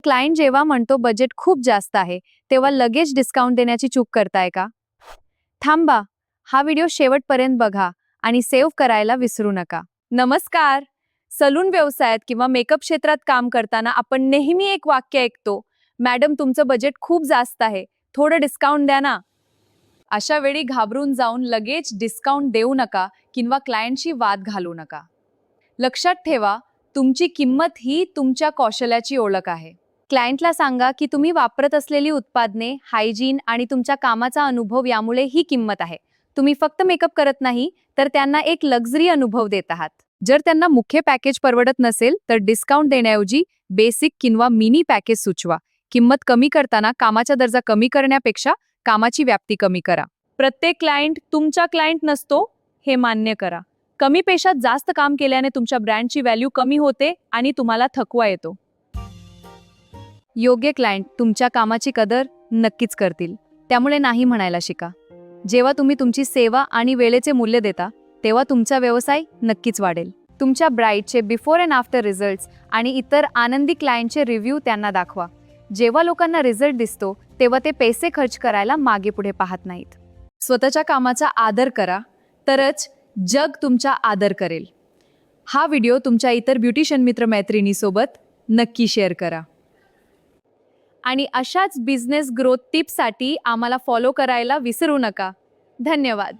Client जेव्हा म्हणतो budget खूप जास्त आहे, तेव्हा लगेच डिस्काउंट देण्याची चूक करताय का? थांबा, हा व्हिडिओ शेवटपर्यंत बघा आणि सेव्ह करायला विसरू नका. नमस्कार. सलून व्यवसायात किंवा मेकअप क्षेत्रात काम करताना आपण नेहमी एक वाक्य ऐकतो, मॅडम तुमचं बजेट खूप जास्त आहे, थोडं डिस्काउंट द्या ना. अशा वेळी घाबरून जाऊन लगेच डिस्काउंट देऊ नका किंवा क्लायंटशी वाद घालू नका. लक्षात ठेवा, तुमची किंमत ही तुमच्या कौशल्याची ओळख आहे. क्लायंटला सांगा की तुम्ही वापरत असलेली उत्पादने, हायजीन आणि तुमच्या कामाचा अनुभव यामुळे ही किंमत आहे. तुम्ही फक्त मेकअप करत नाही, तर त्यांना एक लक्झरी अनुभव देत आहात. जर त्यांना मुख्य पॅकेज परवडत नसेल, तर डिस्काउंट देण्याऐवजी बेसिक किंवा मिनी पॅकेज सुचवा. किंमत कमी करताना कामाचा दर्जा कमी करण्यापेक्षा कामाची व्याप्ती कमी करा. प्रत्येक क्लायंट तुमचा क्लायंट नसतो, हे मान्य करा. कमी पैशात जास्त काम केल्याने तुमच्या ब्रँडची व्हॅल्यू कमी होते आणि तुम्हाला थकवा येतो. योग्य क्लायंट तुमच्या कामाची कदर नक्कीच करतील, त्यामुळे नाही म्हणायला शिका. जेव्हा तुम्ही तुमची सेवा आणि वेळेचे मूल्य देता, तेव्हा तुमचा व्यवसाय नक्कीच वाढेल. तुमच्या ब्राईडचे बिफोर अँड आफ्टर रिझल्ट्स आणि इतर आनंदी क्लायंटचे रिव्ह्यू त्यांना दाखवा. जेव्हा लोकांना रिझल्ट दिसतो, तेव्हा ते पैसे खर्च करायला मागे पुढे पाहत नाहीत. स्वतःच्या कामाचा आदर करा, तरच जग तुमचा आदर करेल. हा व्हिडिओ तुमच्या इतर ब्युटिशियन मित्र-मैत्रिणींसोबत नक्की शेअर करा. आणि अशाच बिझनेस ग्रोथ टिप्ससाठी आम्हाला फॉलो करायला विसरू नका. धन्यवाद.